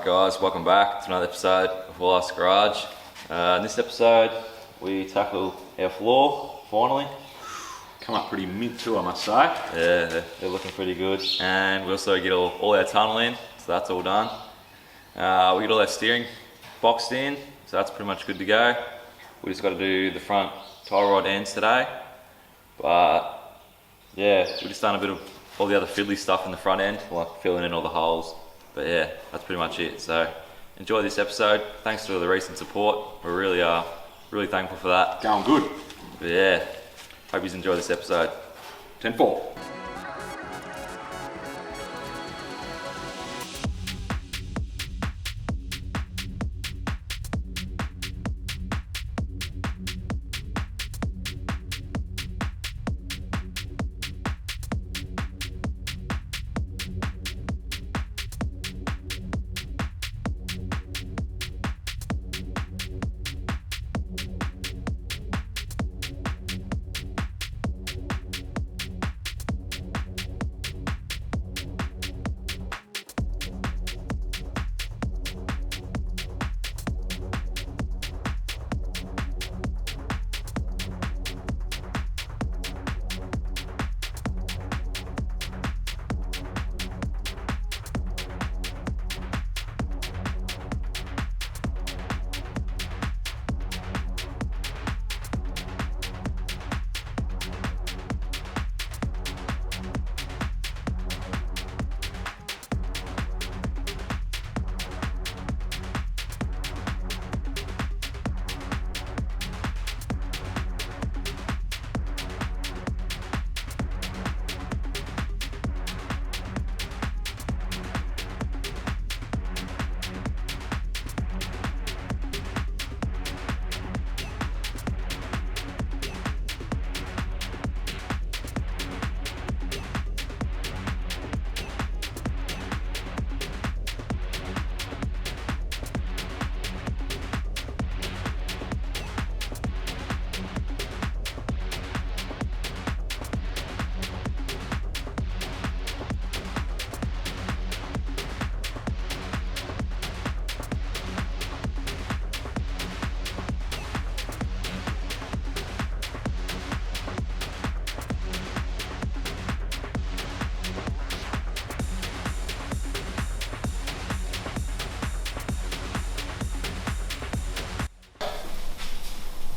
Alright guys, welcome back to another episode of Haulass Garage. In this episode we tackle our floor, finally. Come up pretty mint too, I must say. Yeah, they're looking pretty good. And we also get all our tunnel in, so that's all done. We get all our steering boxed in, so that's pretty much good to go. We just got to do the front tie rod ends today. But yeah, we just done a bit of all the other fiddly stuff in the front end, like filling in all the holes. But yeah, that's pretty much it. So enjoy this episode. Thanks for the recent support. We're really thankful for that. Going good. But yeah, hope you enjoy this episode. 10-4.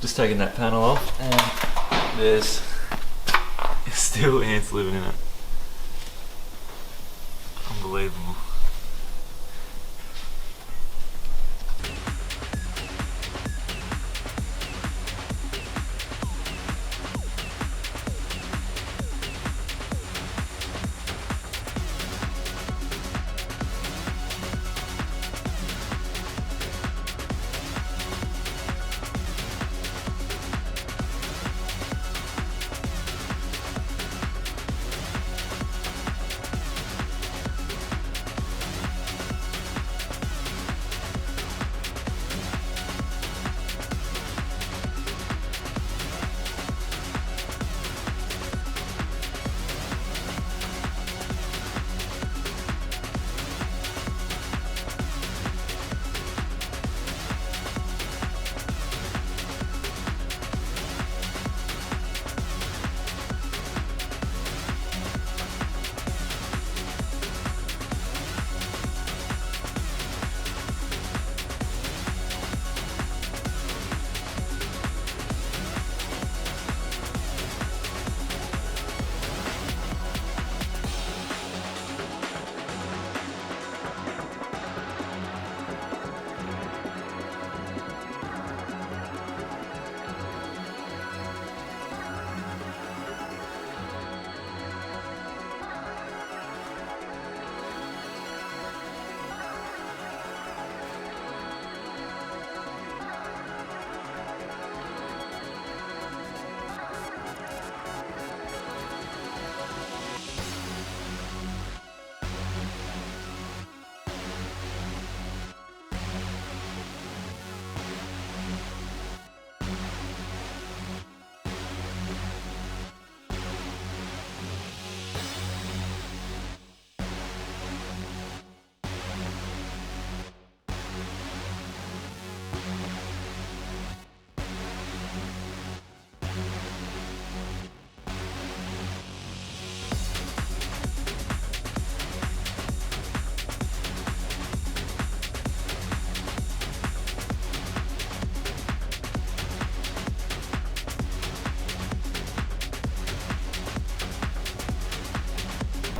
Just taking that panel off, and there's still ants living in it. Unbelievable.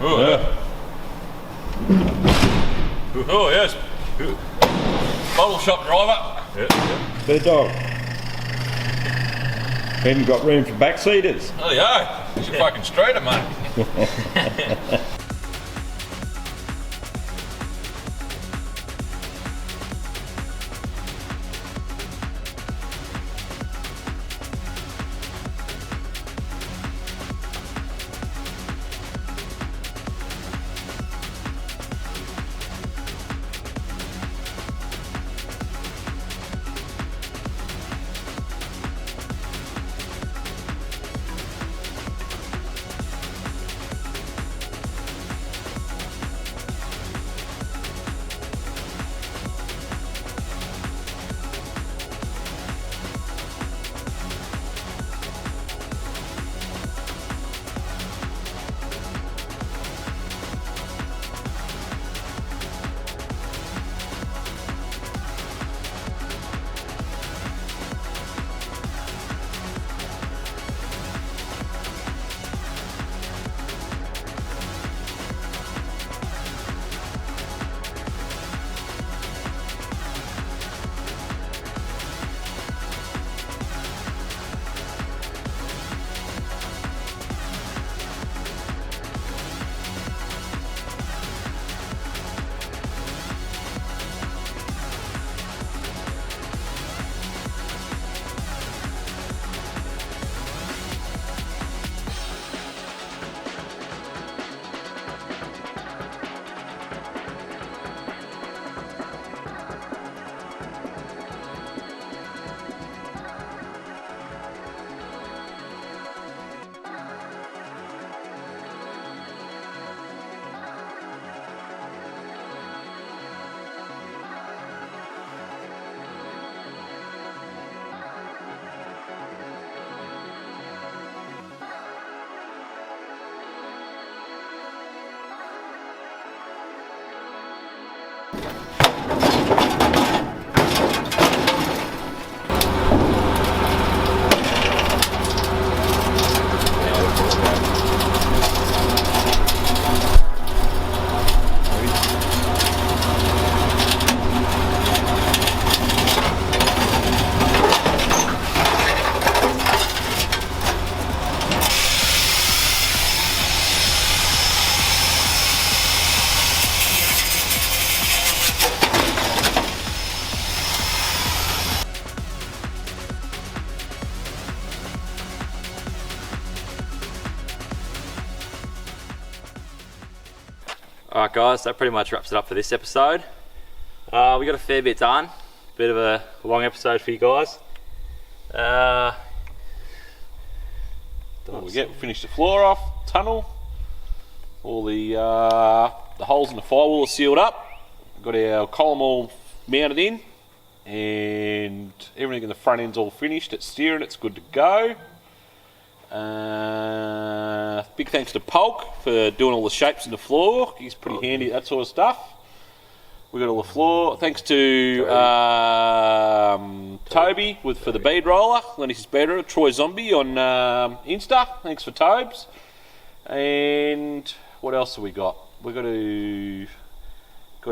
Oh, Yeah. Oh, yes. Bottle shop driver. Yeah. BIRDAWG. Even got room for backseaters. Oh, yeah. You're fucking straighter, mate. Alright guys, that pretty much wraps it up for this episode. We got a fair bit done. Bit of a long episode for you guys. We finished the floor off, tunnel. All the holes in the firewall are sealed up. Got our column all mounted in, and everything in the front end's all finished. It's steering, it's good to go. Big thanks to Polk for doing all the shapes in the floor. He's pretty handy at that sort of stuff. We got all the floor. Thanks to Toby for the bead roller, Lennox's bead roller. Troy Zombie on Insta. Thanks for Tobes. And what else have we got? We got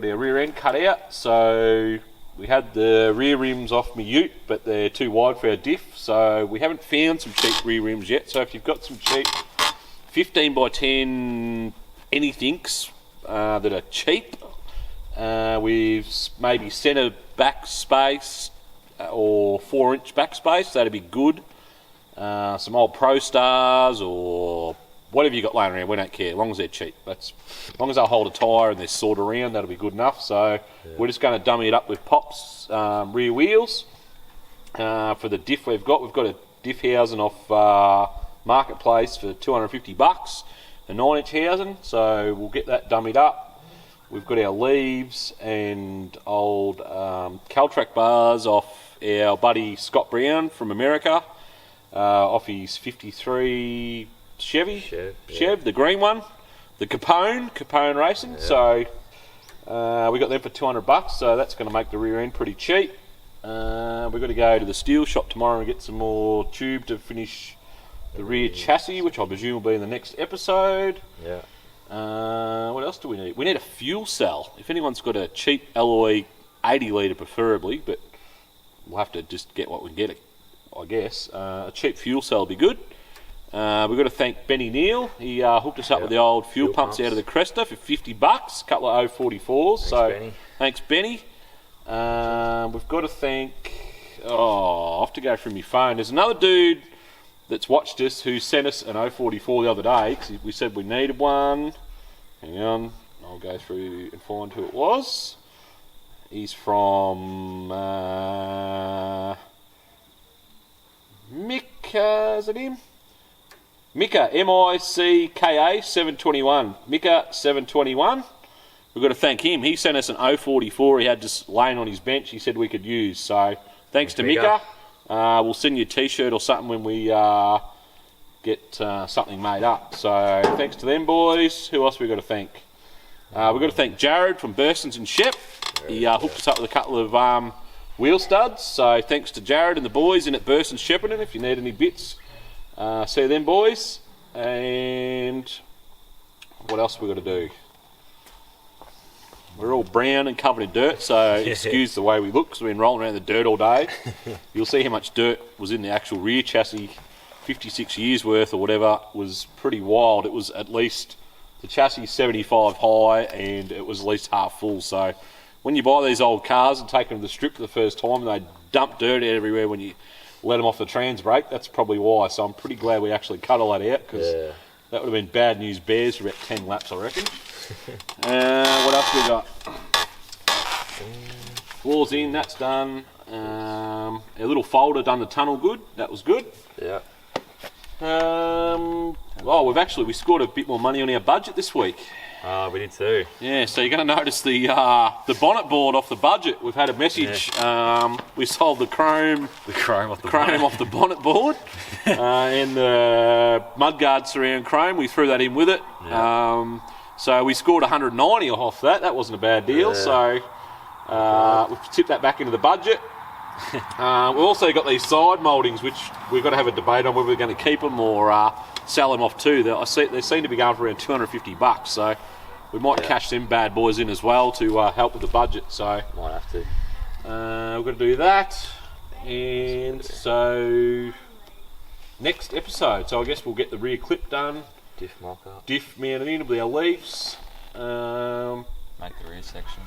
our rear end cut out. So we had the rear rims off my ute, but they're too wide for our diff. So we haven't found some cheap rear rims yet. So if you've got some cheap 15 by 10 anythings that are cheap, with maybe centre back space or 4-inch back space, that'd be good. Some old Pro Stars or whatever you got laying around, we don't care, as long as they're cheap. As long as they'll hold a tyre and they're sawed around, that'll be good enough. So we're just going to dummy it up with Pop's rear wheels. For the diff we've got a diff housing off Marketplace for $250, a 9-inch housing, so we'll get that dummied up. We've got our leaves and old Caltrack bars off our buddy Scott Brown from America, off his 53 Chevy, Chev, the green one, the Capone Racing. So we got them for $200, so that's going to make the rear end pretty cheap. We've got to go to the steel shop tomorrow and get some more tube to finish the rear chassis, which I presume will be in the next episode. Yeah. What else do we need? We need a fuel cell. If anyone's got a cheap alloy, 80 litre preferably, but we'll have to just get what we can get, I guess. A cheap fuel cell would be good. We've got to thank Benny Neal. He hooked us up with the old fuel pumps out of the Cresta for $50. A couple of 044s. Benny. Thanks, Benny. We've got to thank... Oh, I have to go through my phone. There's another dude that's watched us who sent us an 044 the other day because we said we needed one. Hang on, I'll go through and find who it was. He's from Mika, is it him? Mika, M-I-C-K-A 721. Mika 721. We've got to thank him. He sent us an 044 he had just laying on his bench. He said we could use. So thanks to Mika. We'll send you a t-shirt or something when we get something made up. So thanks to them boys. Who else we got to thank? We've got to thank Jared from Bursons and Shep. He hooked us up with a couple of wheel studs. So thanks to Jared and the boys in at Bursons Shepparton. If you need any bits, see them boys. And what else we got to do? We're all brown and covered in dirt, so excuse the way we look because we've been rolling around the dirt all day. You'll see how much dirt was in the actual rear chassis. 56 years worth or whatever was pretty wild. It was at least the chassis 75 high and it was at least half full. So when you buy these old cars and take them to the strip for the first time and they dump dirt everywhere when you let them off the trans brake, that's probably why. So I'm pretty glad we actually cut all that out because that would have been bad news bears for about 10 laps, I reckon. What else we got? Floors in, that's done. A little folder done the tunnel good. That was good. Yeah. We scored a bit more money on our budget this week. We did too. Yeah, so you're going to notice the bonnet board off the budget. We've had a message. We sold the chrome off the bonnet board, and the mudguard surround chrome. We threw that in with it. Yeah. So we scored 190 off that. That wasn't a bad deal. Yeah. So we've tipped that back into the budget. We've also got these side mouldings, which we've got to have a debate on whether we're going to keep them or sell them off too. They seem to be going for around $250, so we might cash them bad boys in as well to help with the budget. So might have to. We're going to do that, and so next episode. So I guess we'll get the rear clip done. Diff mock-up. Diff mounted in with our leaves. Make the rear section.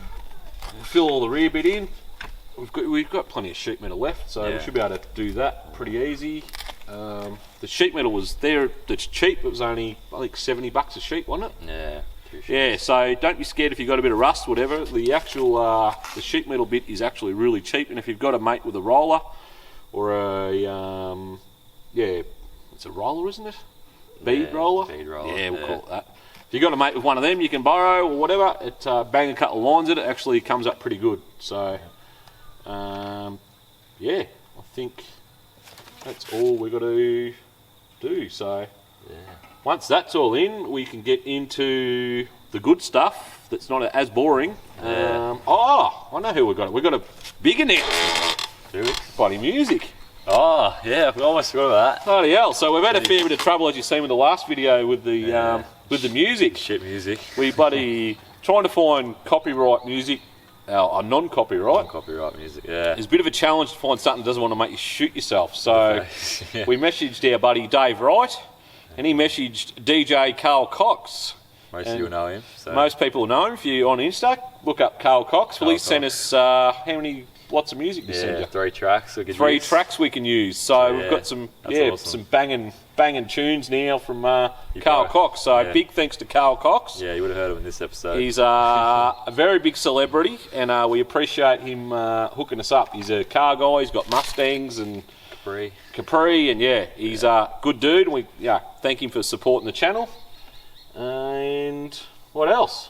Fill all the rear bit in. We've got plenty of sheet metal left, so we should be able to do that pretty easy. The sheet metal was there. It's cheap. It was only I think $70 a sheet, wasn't it? Yeah. Yeah. So don't be scared if you've got a bit of rust, whatever. The actual the sheet metal bit is actually really cheap, and if you've got a mate with a roller or a it's a roller, isn't it? Bead roller? Bead roller. Yeah, we'll call it that. If you've got a mate with one of them you can borrow or whatever, bang a couple of lines at it, actually comes up pretty good. So, I think that's all we've got to do. So, once that's all in, we can get into the good stuff that's not as boring. I know who we've got. We've got a big announcement. Bloody music. Oh, yeah, we almost forgot about that. Bloody hell. So we've had a fair bit of trouble, as you've seen with the last video, with the music. Shit music. We bloody trying to find copyright music, non-copyright. Non-copyright music, yeah. It's a bit of a challenge to find something that doesn't want to make you shoot yourself. So we messaged our buddy Dave Wright, and he messaged DJ Carl Cox. Most of you will know him. So. Most people will know him. If you're on Insta, look up Carl Cox. Well, he sent us how many... Lots of music to send you. 3 tracks. Three tracks we can use. So we've got some awesome. Some banging tunes now from Carl Cox. So big thanks to Carl Cox. Yeah, you would have heard of him in this episode. He's a very big celebrity, and we appreciate him hooking us up. He's a car guy. He's got Mustangs and Capri, and he's a good dude. And we thank him for supporting the channel. And what else?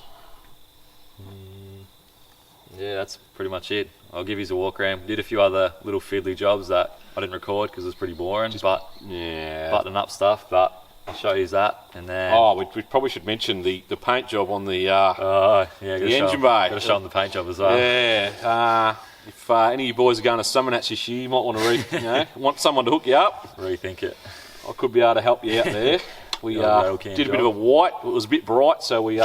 Yeah, that's pretty much it. I'll give you a walk around. Did a few other little fiddly jobs that I didn't record because it was pretty boring. Buttoning up stuff, but I'll show you that. And then we probably should mention the paint job on the engine bay. Got to show them the paint job as well. Yeah. If any of you boys are going to Summernats this year, you might want to want someone to hook you up. Rethink it. I could be able to help you out there. We Yeah, rattle can did a bit job. of a white. It was a bit bright, so we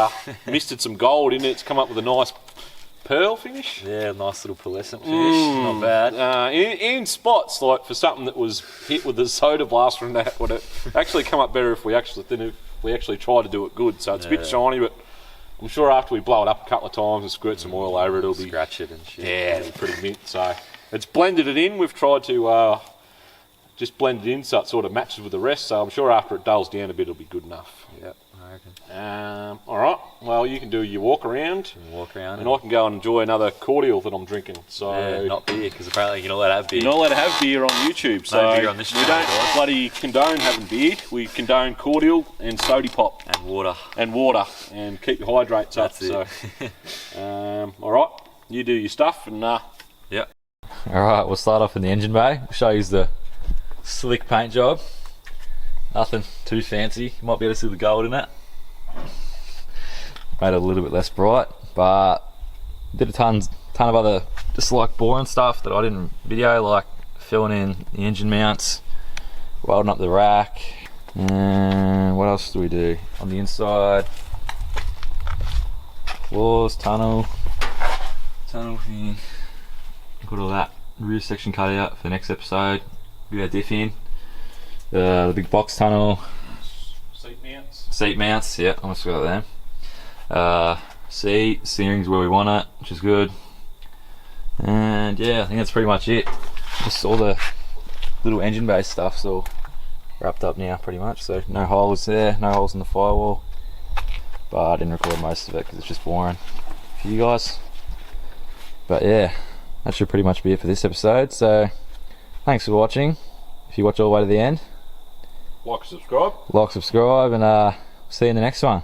misted some gold in it. It's come up with a nice pearl finish. Yeah, nice little pearlescent finish. Not bad. In spots, like for something that was hit with the soda blaster and that, would it actually come up better if we actually try to do it good. So it's a bit shiny, but I'm sure after we blow it up a couple of times and squirt some oil over it, it'll be Scratch it and shit. yeah, it'll be pretty mint. So it's blended it in. We've tried to just blend it in so it sort of matches with the rest. So I'm sure after it dulls down a bit, it'll be good enough. Yep, I reckon. All right. Well, you can do your walk around. Walk around. And I can go and enjoy another cordial that I'm drinking. So Yeah, not beer, because apparently you're not allowed to have beer. you're not allowed to have beer on YouTube. So beer on this we channel, don't guys. bloody condone having beer. We condone cordial and sody pop And water. and water and keep your hydrates up. That's it. So, all right, you do your stuff and Yep. Alright, we'll start off in the engine bay. We'll show you the slick paint job. Nothing too fancy. You might be able to see the gold in it. Made it a little bit less bright, but did a ton of other just like boring stuff that I didn't video, like filling in the engine mounts, welding up the rack, and what else do we do on the inside? Floors, tunnel thing. Got all that rear section cut out for the next episode. Get our diff in. The big box tunnel. Seat mounts, yeah, almost forgot them. Steering's where we want it, which is good. And yeah, I think that's pretty much it. Just all the little engine base stuff's all wrapped up now pretty much. So no holes there, no holes in the firewall. But I didn't record most of it because it's just boring for you guys. But yeah, that should pretty much be it for this episode. So thanks for watching. If you watch all the way to the end, like, subscribe. like, subscribe, and see you in the next one.